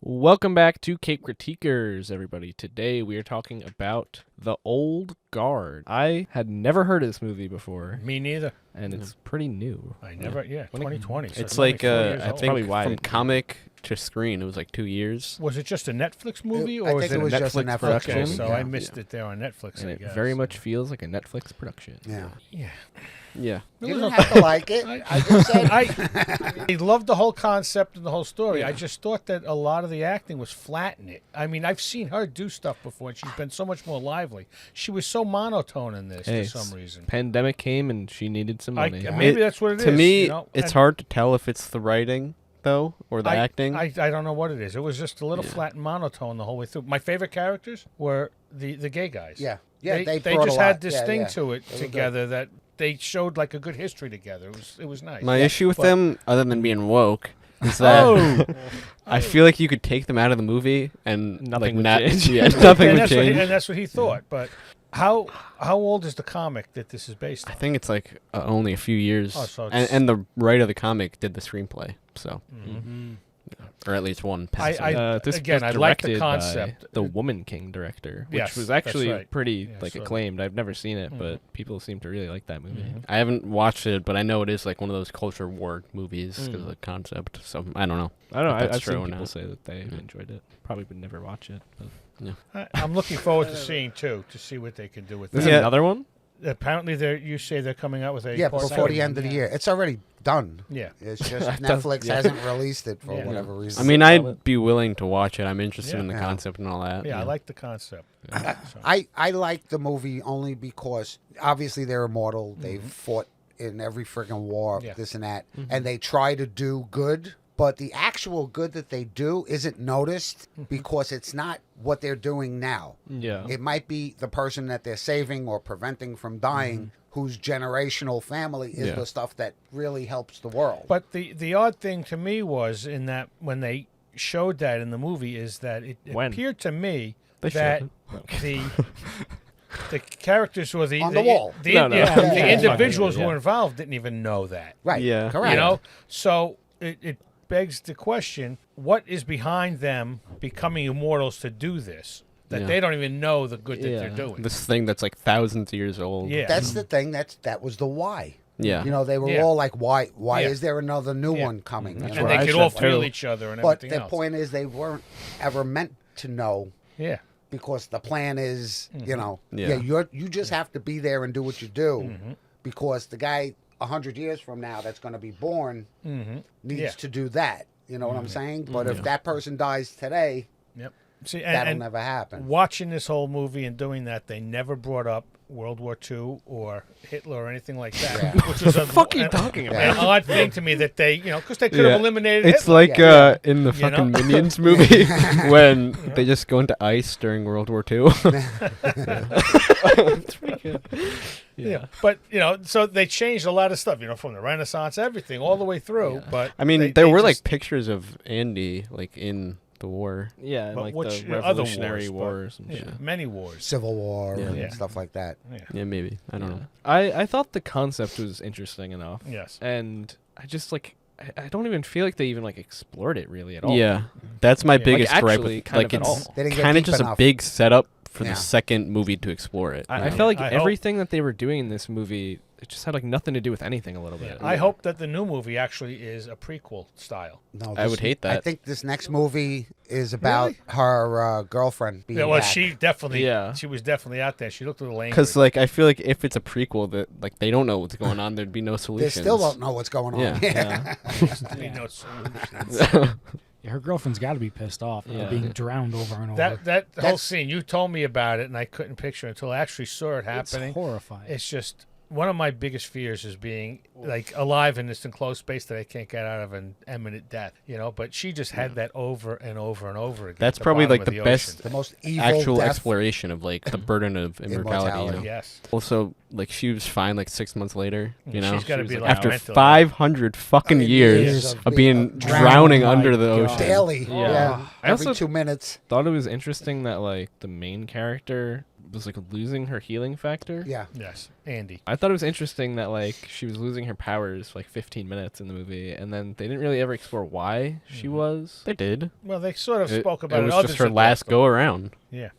Welcome back to Cape Critiquers, everybody. Today we are talking about The Old Guard. I had never heard of this movie before, Me neither. and it's pretty new. I never, 2020. So It's only like 4 years I old. think Probably why from it- comic to screen, it was like 2 years. Was it just a Netflix movie, I or was think it it was a just a Netflix Netflix production. Okay, movie, so yeah. I missed it there on Netflix. And I it guess. very much feels like a Netflix production. Yeah. Yeah. Yeah, It You was don't okay. have to like it. I just said I loved the whole concept and the whole story. Yeah. I just thought that a lot of the acting was flat in it. I mean, I've seen her do stuff before, and she's been so much more lively. She was so monotone in this Hey, for some reason. Pandemic came and she needed some money. Maybe that's what it is. to me, you know? it's And hard to tell if it's the writing though or the acting. I don't know what it is. It was just a little flat and monotone the whole way through. My favorite characters were the gay guys. yeah. They brought just a lot. had this Yeah, thing yeah. to it They were together that they showed like a good history together. It was nice. My Yeah, issue with but- them, other than being woke, is that Oh, I feel like you could take them out of the movie and Nothing would like, change. Yeah, nothing and would that's what change. and that's what he thought. But how old is the comic that this is based I on? think it's like only a few years, Oh, so it's- and the writer of the comic did the screenplay, so Mhm. or at least one. Passage. This again, was I like the directed by concept. the Woman King director, which Yes, was that's actually right. pretty Yeah, I saw that. acclaimed. I've never seen it, Mhm. but people seem to really like that movie. Mhm. I haven't watched it, but I know it is like one of those culture war movies because of Mm. the concept. So I don't know. I don't know. If that's I've true seen or people not. say that they Yeah. enjoyed it. Probably would never watch it. But. I'm looking forward to seeing too, to see what they can do with There's that. Yeah. another one. Apparently, you say they're coming out with a Yeah, part before the second. end of the year. It's already done. Yeah. It's just That does- Netflix yeah. hasn't released it for Yeah. whatever I reason. mean, Sell it. I'd be willing to watch it. I'm interested Yeah. in the Yeah. concept and all that. Yeah, I like the concept. So- I like the movie only because obviously they're immortal. They've fought in every friggin' war, Yeah. this and that, and they try to do good. But the actual good that they do isn't noticed because it's not what they're doing now. Yeah. It might be the person that they're saving or preventing from dying, whose generational family is Yeah. the stuff that really helps the world. But the odd thing to me was in that when they showed that in the movie is that it When? appeared to me They that shouldn't. the characters who were the On the wall. the, No, no. yeah, Yeah, the yeah, individuals who yeah. were involved didn't even know that. Right. Yeah. Correct. You know, so it begs the question: what is behind them becoming immortals to do this? That Yeah. they don't even know the good that Yeah. they're doing. This thing that's like thousands of years old. Yeah. That's the thing. That was the why. Yeah. You know, they were Yeah. all like, why Yeah. is there another new Yeah. one coming? That's You and know? what they I could all said, feel too. each other and But everything the else. point is, they weren't ever meant to know Yeah. because the plan is, you know, Yeah. you just have to be there and do what you do Mm-hmm. because the guy 100 years from now that's going to be born Mm-hmm. needs Yeah. to do that. You know what I'm saying? But Yeah. if that person dies today, Yep. See, that'll and never happen. watching this whole movie and doing that, they never brought up World War II or Hitler or anything like that. Yeah. Which was a fuck are you talking an about? odd thing to me that they, because they could Yeah. have eliminated It's Hitler. like Yeah. in the You know? fucking Minions movie when they just go into ice during World War II. It's pretty good. Yeah. But, so they changed a lot of stuff, from the Renaissance, everything, all the way through. Yeah. But I mean, they there were just- like pictures of Andy like in the war. Yeah, and But like which the other Revolutionary wars, War or some yeah, shit. many wars. Civil War Yeah. and Yeah. stuff like that. Yeah. Yeah, maybe. I don't know. I thought the concept was interesting enough. Yes. And I just I don't even feel like they even explored it really at all. Yeah, that's my Yeah. Like, biggest gripe. actually, With, kind like of at it's all. They didn't get kind of deep just enough. a big setup for Yeah. the second movie to explore it. I you know? felt like I hope- everything that they were doing in this movie, it just had nothing to do with anything a little bit. I hope that the new movie actually is a prequel style. No, I would hate I that. think this next movie is about Really? her girlfriend being Yeah, well, back. she was definitely out there. She looked a little angry. Because like I feel like if it's a prequel, that like they don't know what's going on, there'd be no They solutions. still don't know what's going on. Yeah. Yeah. You know, solutions. Yeah, her girlfriend's got to be pissed off Yeah. being drowned over and over. that whole That's- scene, you told me about it, and I couldn't picture it until I actually saw it It's happening. horrifying. It's just one of my biggest fears is being alive in this enclosed space that I can't get out of an imminent death. But she just had that over and over and over again. That's at probably bottom like of the ocean. best The most evil actual death. exploration of like the burden of immortality. Immortality. You know? Yes. Also, like she was fine like 6 months later. You know, She's got to She be was, like after mentally- 500 fucking years of being drowning Oh under my the God. ocean. daily. Yeah. Yeah. I Every also 2 minutes. thought it was interesting that the main character was like losing her healing factor. Yeah. Yes, Andy. I thought it was interesting that like she was losing her powers for like 15 minutes in the movie, and then they didn't really ever explore why she was. They did. Well, they sort of It, spoke about it was Others just her addressed last them. go around. Yeah.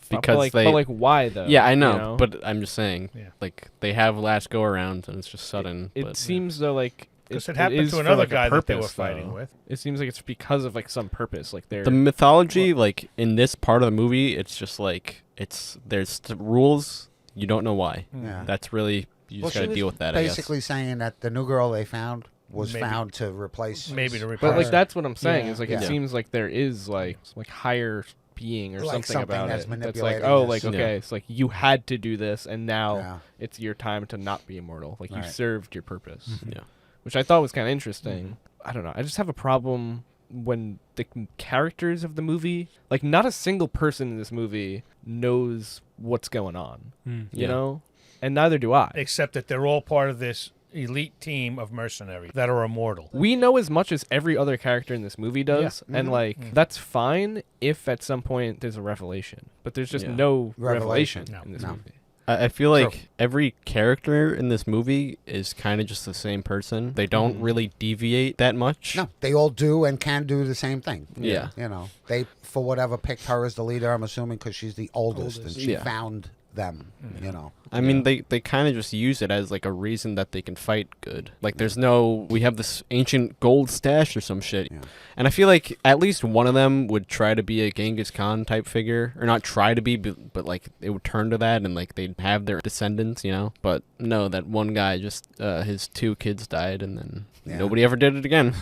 Because but like why though? Yeah, I know, you know? but I'm just saying, Yeah. like they have last go arounds, and it's just sudden. It but, seems though like Because it happened is to for, another like, a guy that they were purpose, fighting though. with. It seems like it's because of like some purpose. Like they're the mythology, like in this part of the movie, it's just like there's rules. You don't know why. Yeah. That's really you just Well, she gotta was deal with that. Basically saying that the new girl they found was Maybe. found to replace. Maybe to replace. But like her. that's what I'm saying Yeah. is like Yeah. it seems like there is like higher being or Like something something about that's it. That's like manipulating oh this. like Yeah. okay, it's like you had to do this and now Yeah. it's your time to not be immortal. Like you Right. served your purpose. I guess. Yeah. Which I thought was kind of interesting. I don't know. I just have a problem when the characters of the movie, like not a single person in this movie knows what's going on, Mm. you Yeah. know? And neither do I. Except that they're all part of this elite team of mercenaries that are immortal. We know as much as every other character in this movie does, and Mhm. like that's fine if at some point there's a revelation. But there's just Yeah. no Revelation. revelation No. in this No. movie. I feel like every character in this movie is kind of just the same person. They don't really deviate that much. No, they all do and can do the same thing. Yeah. You know, they for whatever picked her as the leader. I'm assuming because she's the oldest and she Yeah. found them. You know. I mean, they kind of just use it as like a reason that they can fight good. Like, there's no, we have this ancient gold stash or some shit. Yeah. And I feel like at least one of them would try to be a Genghis Khan type figure. Or not try to be, but like it would turn to that and like they'd have their descendants, you know? But no, that one guy just, his 2 kids died and then Yeah. nobody ever did it again.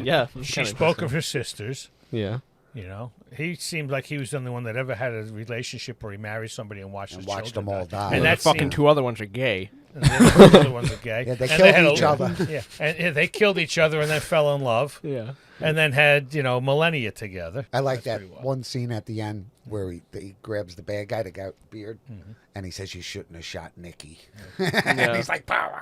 Yeah. She spoke of her sisters. Yeah. You know, he seemed like he was the only one that ever had a relationship where he married somebody and watched And his watched children them all die. And And that fucking scene- 2 other ones are gay. And the other ones are gay. Yeah, they And killed had each other. Yeah, and they killed each other and then fell in love, Yeah. and then had millennia together. I like That's that pretty wild. one scene at the end where he grabs the bad guy, the guy with the beard, Mm-hmm. and he says, "You shouldn't have shot Nikki." Yeah. And he's like, "Pow!"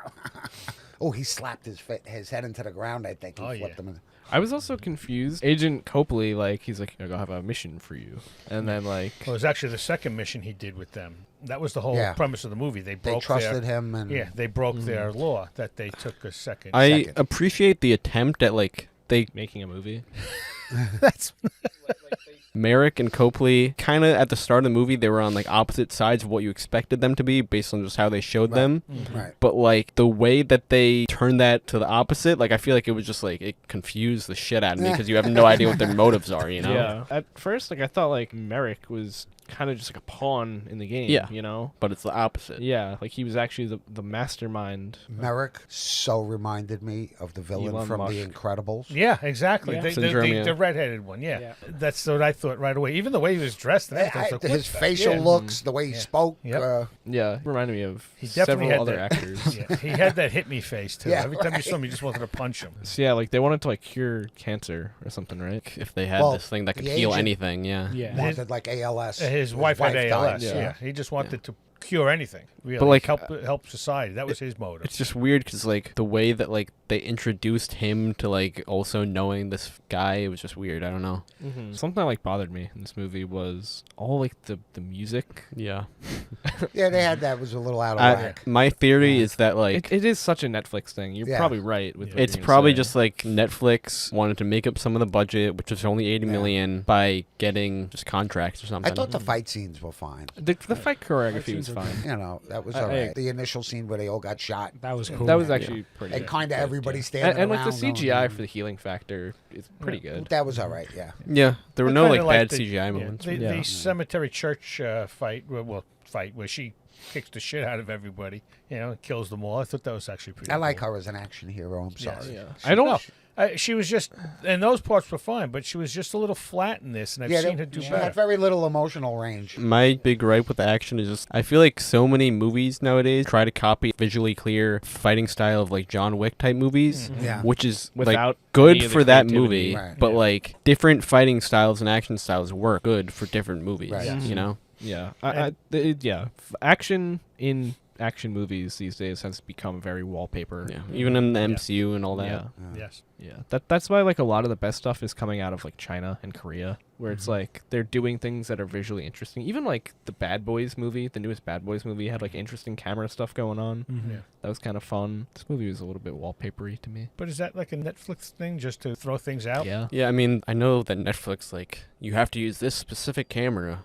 Oh, he slapped his head into the ground. I think he Oh, flipped yeah. him. I was also confused. Agent Copley, like, he's like, I have a mission for you. And then, like, Well, it was actually the second mission he did with them. That was the whole Yeah. premise of the movie. They They broke trusted their, him, and Yeah, they broke their law that they took a second. I Second. appreciate the attempt at like, they making a movie. That's Merrick and Copley kind of at the start of the movie they were on like opposite sides of what you expected them to be based on just how they showed Right. them. right. But like the way that they turned that to the opposite, like I feel like it was just like it confused the shit out of me because you have no idea what their motives are, you know? Yeah. At first, like, I thought, like, Merrick was kind of just like a pawn in the game, Yeah. you know? But it's the opposite. Yeah, like he was actually the mastermind. Merrick so reminded me of the villain Elon from Musk. The Incredibles. yeah, exactly. Yeah. Syndrome, yeah. The redheaded one. Yeah. Yeah. That's what I thought right away. Even the way he was dressed and everything. I was like, His what's that? facial Yeah. looks, the way he Yeah. spoke. Yep. Yeah, reminded me of He definitely several had other that. actors. Yeah, he had that hit me face too. Yeah, Every time you right. saw him, you just wanted to punch him. So yeah, like they wanted to like cure cancer or something, right? If they had Well, this thing that could the heal agent- anything, yeah. Yeah. Wanted like ALS. His wife had died, ALS. yeah. Yeah. He just wanted to cure anything. Really. But, like, help society. That was his motive. It's just weird because like the way that like they introduced him to like also knowing this guy, it was just weird. I don't know. Something that like bothered me in this movie was all like the music. Yeah. Yeah, they had that. Was a little out of whack. My theory Yeah. is that like It is such a Netflix thing. You're Yeah. probably right with. Yeah. what it's you're gonna probably say. just like Netflix wanted to make up some of the budget, which was only 80 Yeah. million, by getting just contracts or something. I thought the fight scenes were fine. the fight choreography was scenes are fine. You know, that was I- all right. I- The initial scene where they all got shot, That was cool. That was actually pretty. and good. kind of everybody standing And like the around going, CGI for the healing factor is pretty good. That was all right. Yeah. Yeah, there were I no kinda like bad the- CGI yeah, moments. The, Yeah. the cemetery church fight, fight where she kicks the shit out of everybody, and kills them all. I thought that was actually pretty. I like cool. her as an action hero. I'm Yes. sorry. Yeah. I don't. No, she was just, and those parts were fine, but she was just a little flat in this, and I've Yeah, seen her do she better. had very little emotional range. My big gripe with the action is just I feel like so many movies nowadays try to copy visually clear fighting style of like John Wick type movies, Yeah. which is Without like good any of the for that creativity. movie, Right. but Yeah. like different fighting styles and action styles work good for different movies. Right. You know, Yeah, And- yeah. Action in action movies these days has become very wallpaper. Yeah, even in the MCU and all that. Yeah. Yes. Yeah, that's why like a lot of the best stuff is coming out of like China and Korea, where it's like they're doing things that are visually interesting. Even like the Bad Boys movie, the newest Bad Boys movie, had like interesting camera stuff going on. Yeah. That was kind of fun. This movie was a little bit wallpapery to me. But is that like a Netflix thing just to throw things out? Yeah. Yeah, I mean, I know that Netflix, like, you have to use this specific camera.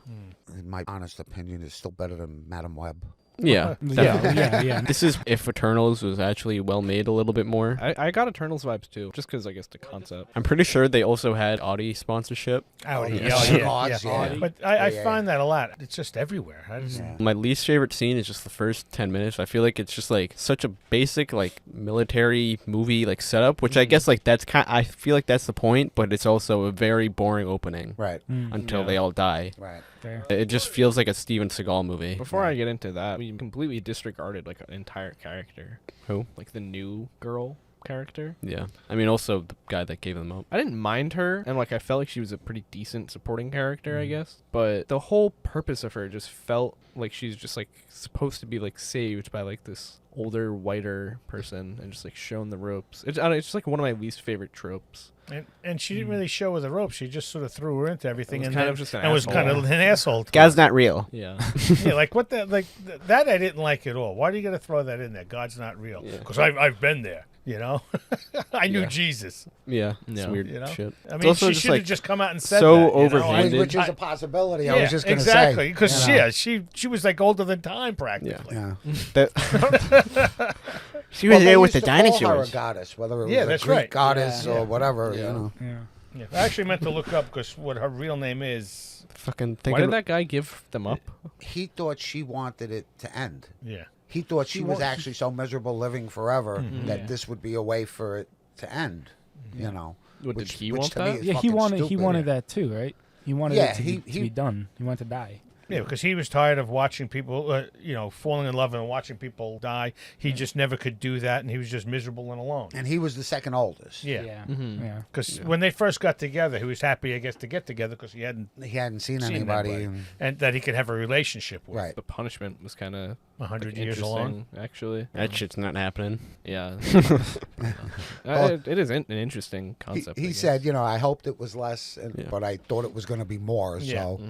In my honest opinion, is still better than Madam Web. Yeah, Yeah, yeah. This is if Eternals was actually well made a little bit more. I got Eternals vibes too, just because I guess the concept. I'm pretty sure they also had Audi sponsorship. Audi. Yeah. Yeah. Cigars, Yeah. yeah. But I Yeah. find that a lot. It's just everywhere. I just, Yeah. My least favorite scene is just the first 10 minutes. I feel like it's just like such a basic like military movie like setup, which I guess like that's I feel like that's the point, but it's also a very boring opening Right. until Yeah. they all die. Right. Fair. It just feels like a Steven Seagal movie. Before I get into that, we completely disregarded like an entire character. Who? Like the new girl character. Yeah. I mean, also the guy that gave them up. I didn't mind her, and like I felt like she was a pretty decent supporting character, I guess. But the whole purpose of her just felt like she's just like supposed to be like saved by like this older, whiter person and just like shown the ropes. It's, I don't know, it's just like one of my least favorite tropes. and she didn't really show her the ropes. She just sort of threw her into everything, was and kind then- of just an and was kind of asshole. an asshole. to God's her. not real. Yeah. Yeah, like what the like that I didn't like at all. Why do you got to throw that in there? God's not real. Yeah. Because I've been there. You know, I knew Yeah. Jesus. Yeah. It's Yeah. weird You know, shit. I It's mean, also she just, should have like, just come out and said so that. You know? overhanded. Which is I- a possibility. yeah, I was just going to exactly say. because you know. she was like older than time practically. Yeah. That she was Well, they there with used the to call her a dinosaurs. goddess, whether it was Yeah, a that's Greek right. goddess Yeah. or whatever. Yeah. You know. Yeah. Yeah. I actually meant to look up because what her real name is. Fucking Why thinking. did that guy give them up? He thought she wanted it to end. Yeah. He thought she was wa- actually so miserable living forever that Yeah. this would be a way for it to end. You know. What, did he want to me that? is Yeah, he fucking wanted stupid. that too, right? He wanted Yeah, it to, he- be, to be done. He wanted to die. Yeah, because he was tired of watching people, falling in love and watching people die. He just never could do that, and he was just miserable and alone. And he was the second oldest. Yeah. Yeah. Mhm. Yeah. Because when they first got together, he was happy, I guess, to get together because he hadn't He hadn't seen seen anybody. anybody. And that he could have a relationship with. Right. The punishment was kind of 100 years along. actually. That shit's not happening. Yeah. Well, it is an interesting concept. I He guess. said, I hoped it was less, Yeah. but I thought it was going to be more. Yeah. So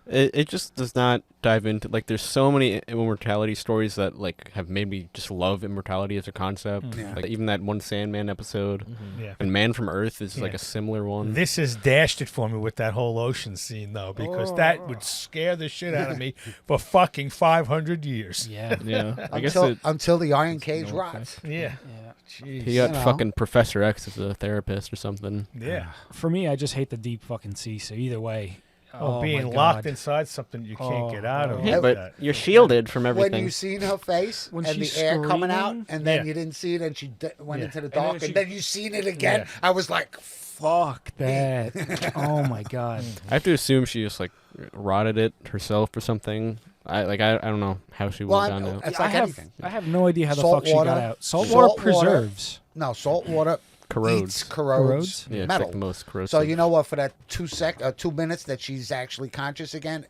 It just does not dive into like there's so many immortality stories that like have made me just love immortality as a concept. Yeah. Like even that one Sandman episode Yeah. and Man from Earth is like Yeah. a similar one. This has dashed it for me with that whole ocean scene, though, because that would scare the shit out of me for fucking 500 years. Yeah. Yeah. I guess until the iron cage no rots. Yeah. Yeah. Jeez. He got You know. fucking Professor X as a therapist or something. Yeah. For me, I just hate the deep fucking sea. So either way, Oh, being my locked God. inside something you can't Oh, get out of. oh. Yeah, like but that. you're shielded from When everything. you seen her face When and the she's air coming out, screaming? and then Yeah. you didn't see it, and she went Yeah. into the And then dark, and she- then you seen it again, Yeah. I was like, fuck that. Oh my God. I have to assume she just like rotted it herself or something. I don't know how she Well, went I down know. there. It's I like have anything. I have no idea how the Salt fuck she got water. out. Salt Salt water water. preserves. No, salt water Corrodes. corrodes Yeah, it's metal. like the most corrosive. So you know what? For that 2 minutes that she's actually conscious again,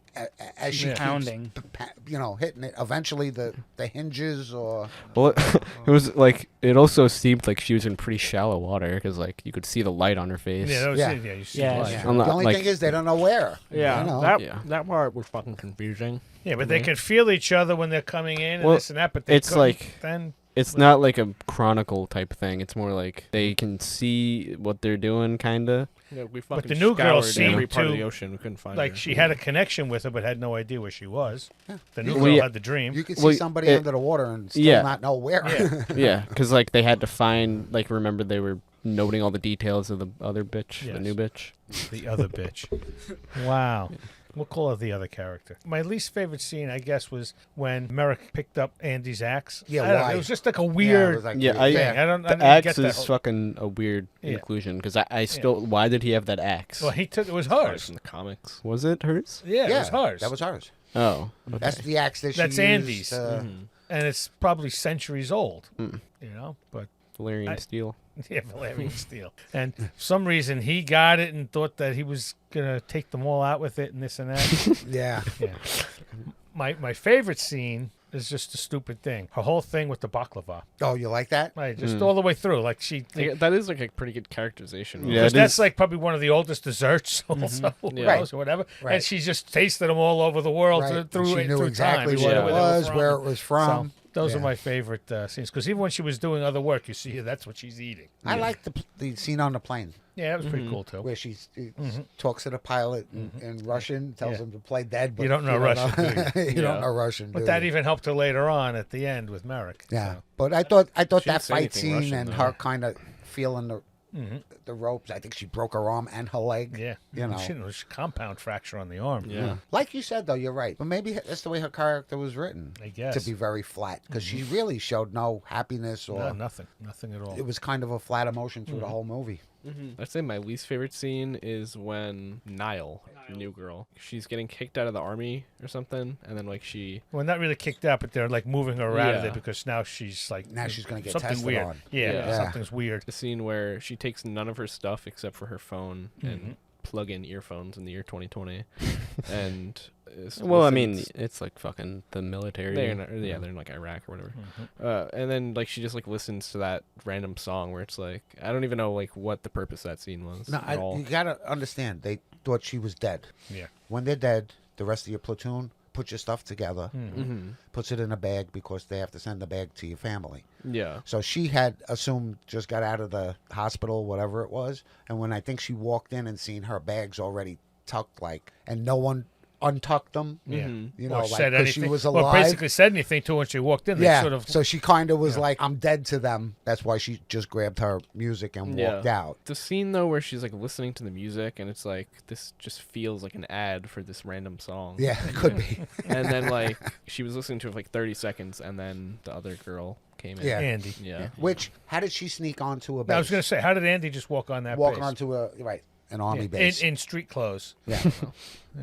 as she Yeah. keeps, Pounding. hitting it, eventually the hinges or Well, it was like it also seemed like she was in pretty shallow water because like you could see the light on her face. Yeah, that was Yeah. it. Yeah, you see Yeah, the light. yeah. I'm not- the only like- thing is they don't know where. Yeah, You know? that Yeah. that part was fucking confusing. Yeah, but they can feel each other when they're coming in and Well, this and that, but they it's couldn't like- then. It's not like a chronicle type thing. It's more like they can see what they're doing, kinda. Yeah, we But fucking the new girl scoured seemed every part of to- the ocean. We couldn't find Like her. she had a connection with her, but had no idea where she was. The new Well, girl yeah. had the dream. You could see Well, somebody it- under the water and still yeah. not know where. Yeah. Yeah, because like they had to find like remember they were noting all the details of the other bitch, Yes. the new bitch. The other bitch. Wow. We'll call her the other character. My least favorite scene, I guess, was when Merrick picked up Andy's axe. Yeah, I don't know, why? it was just like a Yeah, it weird was like Yeah, weird. thing. I don't The axe get that is whole- fucking a weird Yeah. inclusion because I still why did he have that axe? Well, he took it was Probably hers. from the comics. Was it hers? Yeah, Yeah, it was hers. that was hers. Oh, okay. That's the axe that she That's used, Andy's. Mhm. and it's probably centuries old. Mm. You know, but Valerian I- steel. yeah, Valerian steel. And for some reason he got it and thought that he was gonna take them all out with it and this and that. Yeah. Yeah. My favorite scene is just a stupid thing. Her whole thing with the baklava, Oh, you like that? right? Just all the way through. Like she, Like, that is like a pretty good characterization. Yeah, because it that's is. like probably one of the oldest desserts, also, Yeah. right. Or whatever. Right. And she's just tasted them all over the world Right. through She knew through exactly time. what She it knew they were was, from. where it was from. So those are Yeah. my favorite scenes. Because even when she was doing other work, you see her, that's what she's eating. I like the scene on the plane Yeah, that was pretty cool too. where she talks to the pilot in Russian, tells Yeah. him to play dead. But You don't know Russian, do you Yeah. don't know Russian, But do that you? even helped her later on at the end with Merrick. Yeah, So. but I thought She that didn't say fight anything scene Russian, and though. her kind of feeling the ropes. I think she broke her arm and her leg. Yeah, You know. she was a compound fracture on the arm. Yeah. Like you said, though, you're right. But maybe that's the way her character was written. I guess. To be very flat, because she really showed no happiness or No, nothing at all. it was kind of a flat emotion through the whole movie. I'd say my least favorite scene is when Niall, the new girl, she's getting kicked out of the army or something, and then like she, Well, not really kicked out, but they're like moving her out of Yeah. there because now she's like Now she's gonna get something tested weird. on. Yeah, Yeah. something's weird. the scene where she takes none of her stuff except for her phone and plug-in earphones in the year 2020, and Well, I listens- mean, it's like fucking the military. they're in like Iraq or whatever. And then like she just like listens to that random song where it's like I don't even know like what the purpose of that scene was No, at all. you gotta understand. They thought she was dead. Yeah. When they're dead, the rest of your platoon put your stuff together, puts it in a bag because they have to send the bag to your family. Yeah. So she had assumed just got out of the hospital, whatever it was, and when I think she walked in and seen her bags already tucked, like, and no one untucked them. Yeah. You know, Or like, said 'cause she anything. was Well, alive. basically said anything to her when she walked in. They Yeah, sort of. so she kind of was like, I'm dead to them. That's why she just grabbed her music and walked out. The scene though where she's like listening to the music and it's like this just feels like an ad for this random song. Yeah, it could be. And then like she was listening to it for like 30 seconds and then the other girl came in. Yeah. Andy. Yeah. Which, how did she sneak onto a base? I was going to say, how did Andy just walk on that walk base? onto an army Yeah, base. in street clothes. Yeah.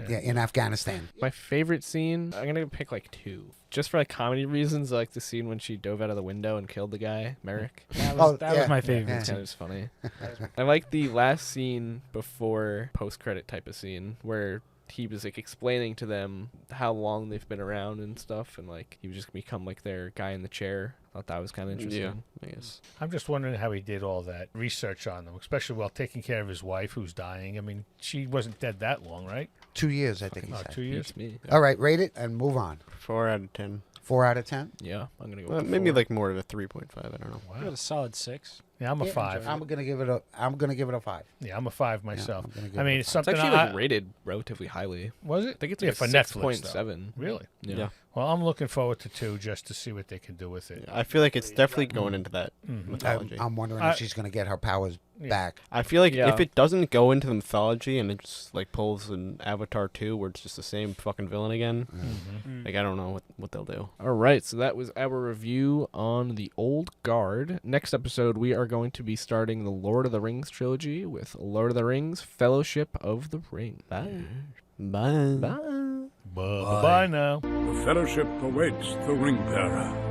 Yeah, in Afghanistan. My favorite scene, I'm gonna pick like two. Just for like comedy reasons, I like the scene when she dove out of the window and killed the guy, Merrick. That Oh, was, yeah. my favorite. Yeah. It's kind of just funny. I like the last scene before post-credit type of scene where he was like explaining to them how long they've been around and stuff, and like he was just gonna become like their guy in the chair. Thought that was kind of interesting. Yeah, I guess. I'm just wondering how he did all that research on them, especially while taking care of his wife who's dying. I mean, she wasn't dead that long, right? 2 years, I think he Oh, said. 2 years. Beats me. All right, rate it and move on. 4 out of 10. 4 out of 10? Yeah, I'm gonna go. Well, with maybe 4. like more of a 3.5. I don't know. I got a solid 6. Yeah, I'm a Yeah, 5. I'm gonna give it a 5. Yeah, I'm a 5 myself. I'm gonna give I mean, it a it's 5. It's something actually like I, rated relatively highly. was it? I think it's yeah, like for a Netflix. though. 6.7. Really? Yeah. Yeah. Well, I'm looking forward to 2 just to see what they can do with it. I feel like it's definitely going into that mythology. I'm wondering I- if she's gonna get her powers back. I feel like Yeah. if it doesn't go into the mythology and it just like pulls an Avatar 2 where it's just the same fucking villain again, like I don't know what they'll do. All right, so that was our review on The Old Guard. Next episode, we are going to be starting the Lord of the Rings trilogy with Lord of the Rings: Fellowship of the Ring. Bye. Bye. Bye. Bye-bye now. The Fellowship awaits the Ring-Bearer.